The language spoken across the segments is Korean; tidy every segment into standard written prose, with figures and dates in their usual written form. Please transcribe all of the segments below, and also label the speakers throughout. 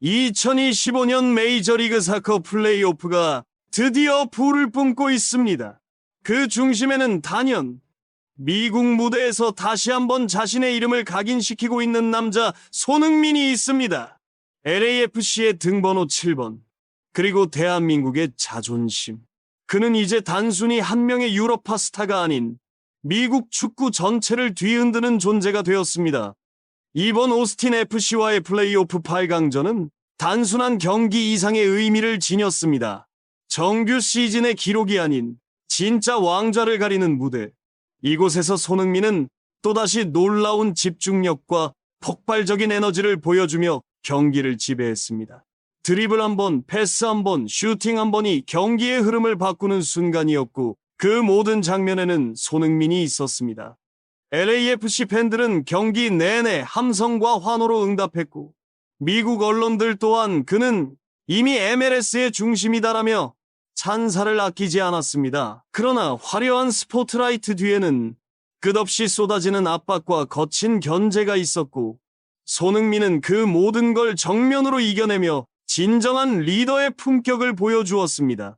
Speaker 1: 2025년 메이저리그 사커 플레이오프가 드디어 불을 뿜고 있습니다. 그 중심에는 단연 미국 무대에서 다시 한번 자신의 이름을 각인시키고 있는 남자 손흥민이 있습니다. LAFC의 등번호 7번, 그리고 대한민국의 자존심. 그는 이제 단순히 한 명의 유럽파 스타가 아닌 미국 축구 전체를 뒤흔드는 존재가 되었습니다. 이번 오스틴 FC와의 플레이오프 8강전은 단순한 경기 이상의 의미를 지녔습니다. 정규 시즌의 기록이 아닌 진짜 왕좌를 가리는 무대. 이곳에서 손흥민은 또다시 놀라운 집중력과 폭발적인 에너지를 보여주며 경기를 지배했습니다. 드리블 한 번, 패스 한 번, 슈팅 한 번이 경기의 흐름을 바꾸는 순간이었고 그 모든 장면에는 손흥민이 있었습니다. LAFC 팬들은 경기 내내 함성과 환호로 응답했고 미국 언론들 또한 그는 이미 MLS의 중심이다라며 찬사를 아끼지 않았습니다. 그러나 화려한 스포트라이트 뒤에는 끝없이 쏟아지는 압박과 거친 견제가 있었고 손흥민은 그 모든 걸 정면으로 이겨내며 진정한 리더의 품격을 보여주었습니다.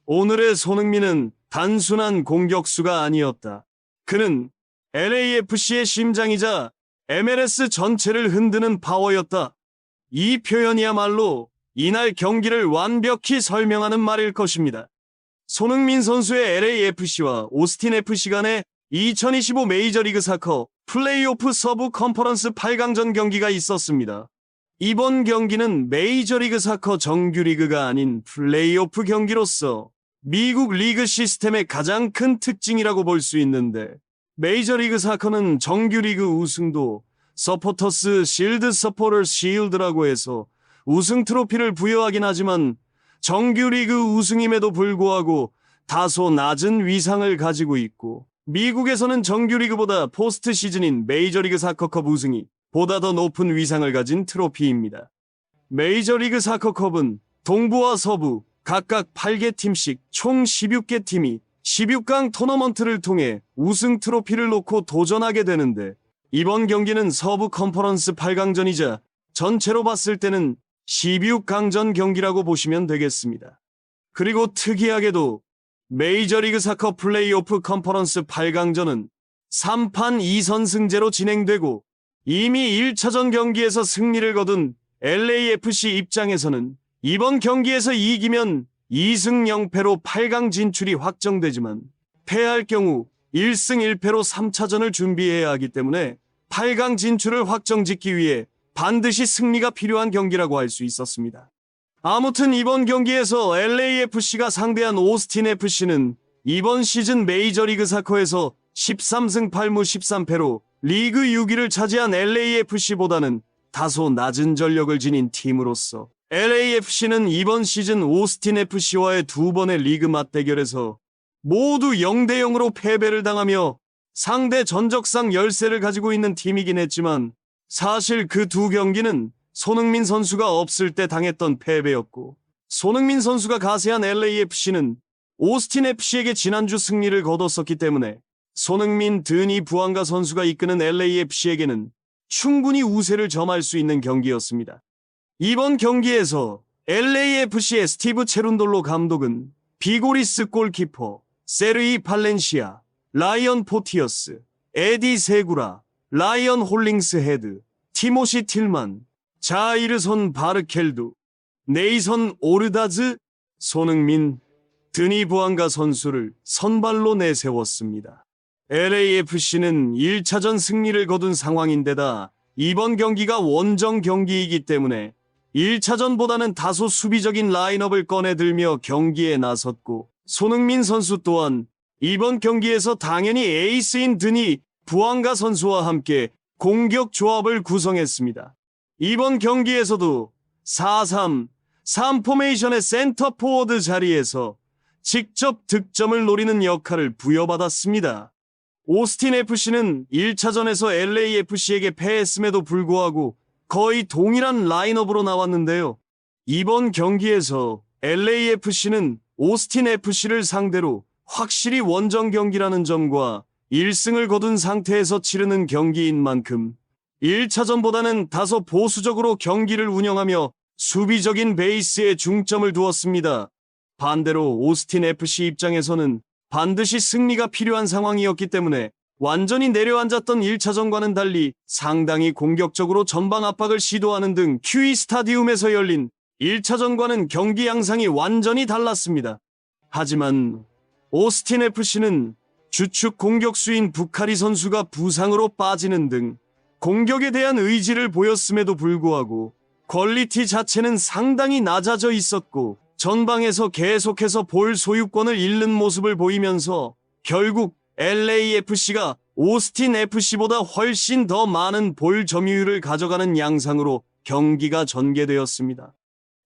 Speaker 1: 오늘의 손흥민은 단순한 공격수가 아니었다. 그는 LAFC의 심장이자 MLS 전체를 흔드는 파워였다. 이 표현이야말로 이날 경기를 완벽히 설명하는 말일 것입니다. 손흥민 선수의 LAFC와 오스틴 FC 간의 2025 메이저리그 사커 플레이오프 서부 컨퍼런스 8강전 경기가 있었습니다. 이번 경기는 메이저리그 사커 정규리그가 아닌 플레이오프 경기로서 미국 리그 시스템의 가장 큰 특징이라고 볼 수 있는데 메이저리그 사커는 정규리그 우승도 서포터스 실드 서포터 실드라고 해서 우승 트로피를 부여하긴 하지만 정규리그 우승임에도 불구하고 다소 낮은 위상을 가지고 있고 미국에서는 정규리그보다 포스트 시즌인 메이저리그 사커컵 우승이 보다 더 높은 위상을 가진 트로피입니다. 메이저리그 사커컵은 동부와 서부 각각 8개 팀씩 총 16개 팀이 16강 토너먼트를 통해 우승 트로피를 놓고 도전하게 되는데 이번 경기는 서부 컨퍼런스 8강전이자 전체로 봤을 때는 16강전 경기라고 보시면 되겠습니다. 그리고 특이하게도 메이저리그 사커 플레이오프 컨퍼런스 8강전은 3판 2선승제로 진행되고 이미 1차전 경기에서 승리를 거둔 LAFC 입장에서는 이번 경기에서 이기면 2승 0패로 8강 진출이 확정되지만 패할 경우 1승 1패로 3차전을 준비해야 하기 때문에 8강 진출을 확정짓기 위해 반드시 승리가 필요한 경기라고 할 수 있었습니다. 아무튼 이번 경기에서 LAFC가 상대한 오스틴 FC는 이번 시즌 메이저리그 사커에서 13승 8무 13패로 리그 6위를 차지한 LAFC보다는 다소 낮은 전력을 지닌 팀으로서 LAFC는 이번 시즌 오스틴 FC와의 두 번의 리그 맞대결에서 모두 0대0으로 패배를 당하며 상대 전적상 열세를 가지고 있는 팀이긴 했지만 사실 그 두 경기는 손흥민 선수가 없을 때 당했던 패배였고 손흥민 선수가 가세한 LAFC는 오스틴 FC에게 지난주 승리를 거뒀었기 때문에 손흥민, 드니 부앙가 선수가 이끄는 LAFC에게는 충분히 우세를 점할 수 있는 경기였습니다. 이번 경기에서 LAFC의 스티브 체룬돌로 감독은 비고리스 골키퍼, 세르이 팔렌시아, 라이언 포티어스, 에디 세구라, 라이언 홀링스 헤드, 티모시 틸만, 자이르손 바르켈두, 네이선 오르다즈, 손흥민, 드니 부앙가 선수를 선발로 내세웠습니다. LAFC는 1차전 승리를 거둔 상황인데다 이번 경기가 원정 경기이기 때문에 1차전보다는 다소 수비적인 라인업을 꺼내들며 경기에 나섰고 손흥민 선수 또한 이번 경기에서 당연히 에이스인 드니 부앙가 선수와 함께 공격 조합을 구성했습니다. 이번 경기에서도 4-3 포메이션의 센터 포워드 자리에서 직접 득점을 노리는 역할을 부여받았습니다. 오스틴 FC는 1차전에서 LAFC에게 패했음에도 불구하고 거의 동일한 라인업으로 나왔는데요. 이번 경기에서 LAFC는 오스틴 FC를 상대로 확실히 원정 경기라는 점과 1승을 거둔 상태에서 치르는 경기인 만큼 1차전보다는 다소 보수적으로 경기를 운영하며 수비적인 베이스에 중점을 두었습니다. 반대로 오스틴 FC 입장에서는 반드시 승리가 필요한 상황이었기 때문에 완전히 내려앉았던 1차전과는 달리 상당히 공격적으로 전방 압박을 시도하는 등 QE 스타디움에서 열린 1차전과는 경기 양상이 완전히 달랐습니다. 하지만 오스틴 FC는 주축 공격수인 부카리 선수가 부상으로 빠지는 등 공격에 대한 의지를 보였음에도 불구하고 퀄리티 자체는 상당히 낮아져 있었고 전방에서 계속해서 볼 소유권을 잃는 모습을 보이면서 결국 LAFC가 오스틴 FC보다 훨씬 더 많은 볼 점유율을 가져가는 양상으로 경기가 전개되었습니다.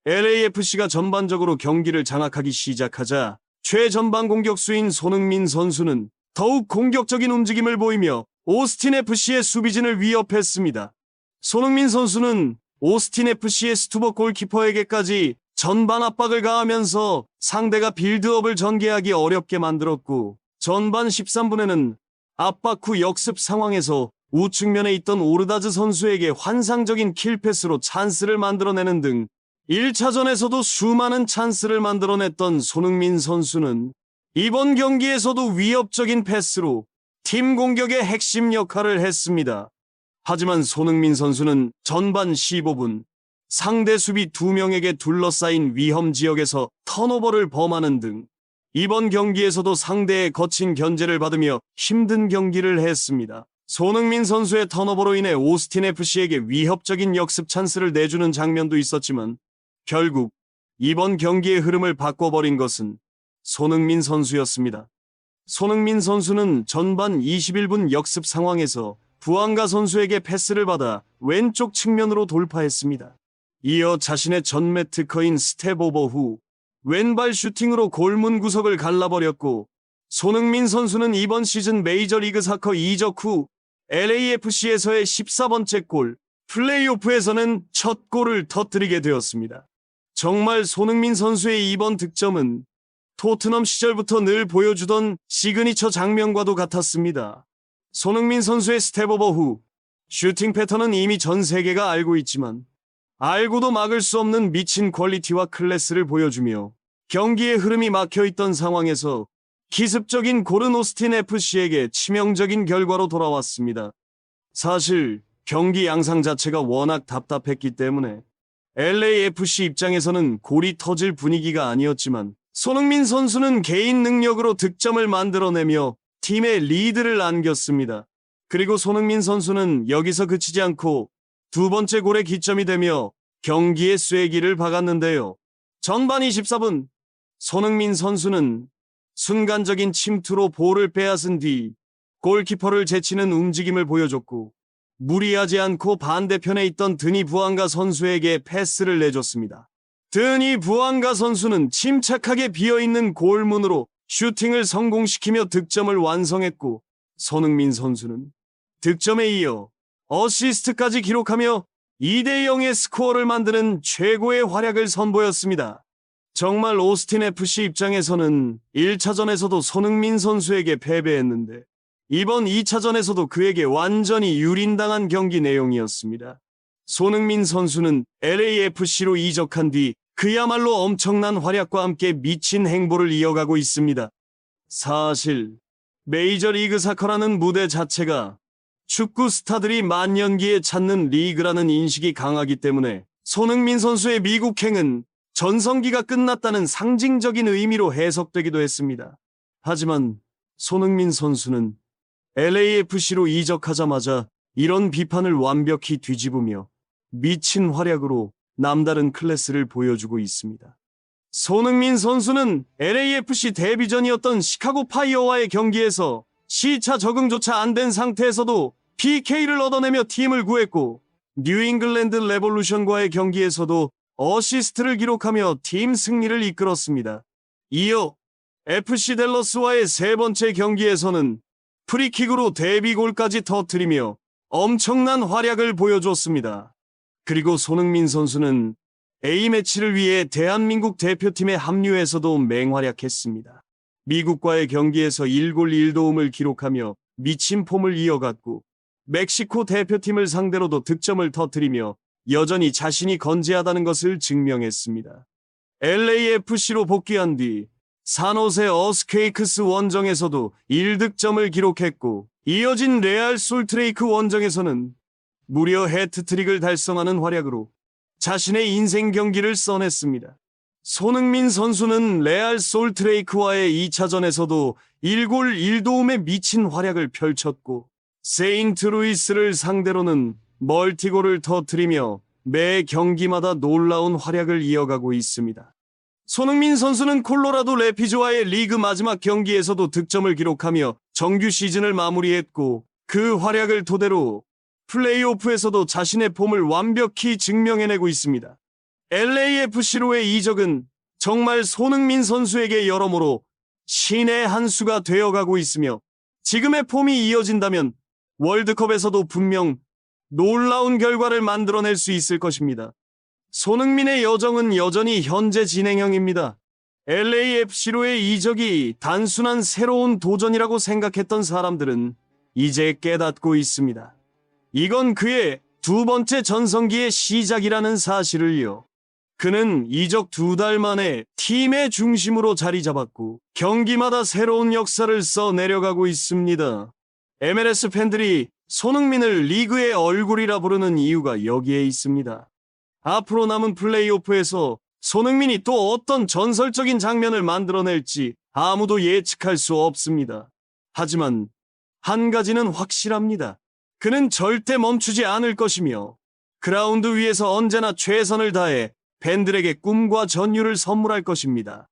Speaker 1: LAFC가 전반적으로 경기를 장악하기 시작하자 최전방 공격수인 손흥민 선수는 더욱 공격적인 움직임을 보이며 오스틴 FC의 수비진을 위협했습니다. 손흥민 선수는 오스틴 FC의 스투버 골키퍼에게까지 전방 압박을 가하면서 상대가 빌드업을 전개하기 어렵게 만들었고 전반 13분에는 압박 후 역습 상황에서 우측면에 있던 오르다즈 선수에게 환상적인 킬패스로 찬스를 만들어내는 등 1차전에서도 수많은 찬스를 만들어냈던 손흥민 선수는 이번 경기에서도 위협적인 패스로 팀 공격의 핵심 역할을 했습니다. 하지만 손흥민 선수는 전반 15분 상대 수비 2명에게 둘러싸인 위험 지역에서 턴오버를 범하는 등 이번 경기에서도 상대의 거친 견제를 받으며 힘든 경기를 했습니다. 손흥민 선수의 턴오버로 인해 오스틴 FC에게 위협적인 역습 찬스를 내주는 장면도 있었지만 결국 이번 경기의 흐름을 바꿔버린 것은 손흥민 선수였습니다. 손흥민 선수는 전반 21분 역습 상황에서 부앙가 선수에게 패스를 받아 왼쪽 측면으로 돌파했습니다. 이어 자신의 전매 특허인 스텝 오버 후 왼발 슈팅으로 골문 구석을 갈라버렸고 손흥민 선수는 이번 시즌 메이저리그 사커 이적 후 LAFC에서의 14번째 골, 플레이오프에서는 첫 골을 터뜨리게 되었습니다. 정말 손흥민 선수의 이번 득점은 토트넘 시절부터 늘 보여주던 시그니처 장면과도 같았습니다. 손흥민 선수의 스텝오버 후 슈팅 패턴은 이미 전 세계가 알고 있지만 알고도 막을 수 없는 미친 퀄리티와 클래스를 보여주며 경기의 흐름이 막혀있던 상황에서 기습적인 골은 오스틴 FC에게 치명적인 결과로 돌아왔습니다. 사실 경기 양상 자체가 워낙 답답했기 때문에 LAFC 입장에서는 골이 터질 분위기가 아니었지만 손흥민 선수는 개인 능력으로 득점을 만들어내며 팀의 리드를 안겼습니다. 그리고 손흥민 선수는 여기서 그치지 않고 두 번째 골에 기점이 되며 경기의 쐐기를 박았는데요. 전반 24분 손흥민 선수는 순간적인 침투로 볼을 빼앗은 뒤 골키퍼를 제치는 움직임을 보여줬고 무리하지 않고 반대편에 있던 드니 부앙가 선수에게 패스를 내줬습니다. 드니 부앙가 선수는 침착하게 비어있는 골문으로 슈팅을 성공시키며 득점을 완성했고 손흥민 선수는 득점에 이어 어시스트까지 기록하며 2대0의 스코어를 만드는 최고의 활약을 선보였습니다. 정말 오스틴 FC 입장에서는 1차전에서도 손흥민 선수에게 패배했는데 이번 2차전에서도 그에게 완전히 유린당한 경기 내용이었습니다. 손흥민 선수는 LAFC로 이적한 뒤 그야말로 엄청난 활약과 함께 미친 행보를 이어가고 있습니다. 사실 메이저리그 사커라는 무대 자체가 축구 스타들이 만년기에 찾는 리그라는 인식이 강하기 때문에 손흥민 선수의 미국행은 전성기가 끝났다는 상징적인 의미로 해석되기도 했습니다. 하지만 손흥민 선수는 LAFC로 이적하자마자 이런 비판을 완벽히 뒤집으며 미친 활약으로 남다른 클래스를 보여주고 있습니다. 손흥민 선수는 LAFC 데뷔전이었던 시카고 파이어와의 경기에서 시차 적응조차 안 된 상태에서도 PK를 얻어내며 팀을 구했고 뉴잉글랜드 레볼루션과의 경기에서도 어시스트를 기록하며 팀 승리를 이끌었습니다. 이어 FC 댈러스와의 세 번째 경기에서는 프리킥으로 데뷔골까지 터뜨리며 엄청난 활약을 보여줬습니다. 그리고 손흥민 선수는 A매치를 위해 대한민국 대표팀에 합류해서도 맹활약했습니다. 미국과의 경기에서 1골 1도움을 기록하며 미친 폼을 이어갔고 멕시코 대표팀을 상대로도 득점을 터뜨리며 여전히 자신이 건재하다는 것을 증명했습니다. LAFC로 복귀한 뒤 산호세 어스케이크스 원정에서도 1득점을 기록했고, 이어진 레알 솔트레이크 원정에서는 무려 해트트릭을 달성하는 활약으로 자신의 인생 경기를 써냈습니다. 손흥민 선수는 레알 솔트레이크와의 2차전에서도 1골 1도움에 미친 활약을 펼쳤고, 세인트루이스를 상대로는 멀티골을 터뜨리며 매 경기마다 놀라운 활약을 이어가고 있습니다. 손흥민 선수는 콜로라도 래피즈와의 리그 마지막 경기에서도 득점을 기록하며 정규 시즌을 마무리했고, 그 활약을 토대로 플레이오프에서도 자신의 폼을 완벽히 증명해내고 있습니다. LAFC로의 이적은 정말 손흥민 선수에게 여러모로 신의 한 수가 되어가고 있으며, 지금의 폼이 이어진다면 월드컵에서도 분명 놀라운 결과를 만들어낼 수 있을 것입니다. 손흥민의 여정은 여전히 현재 진행형입니다. LAFC로의 이적이 단순한 새로운 도전이라고 생각했던 사람들은 이제 깨닫고 있습니다. 이건 그의 두 번째 전성기의 시작이라는 사실을요. 그는 이적 2달 만에 팀의 중심으로 자리 잡았고, 경기마다 새로운 역사를 써내려가고 있습니다. MLS 팬들이 손흥민을 리그의 얼굴이라 부르는 이유가 여기에 있습니다. 앞으로 남은 플레이오프에서 손흥민이 또 어떤 전설적인 장면을 만들어낼지 아무도 예측할 수 없습니다. 하지만 한 가지는 확실합니다. 그는 절대 멈추지 않을 것이며, 그라운드 위에서 언제나 최선을 다해 팬들에게 꿈과 전율을 선물할 것입니다.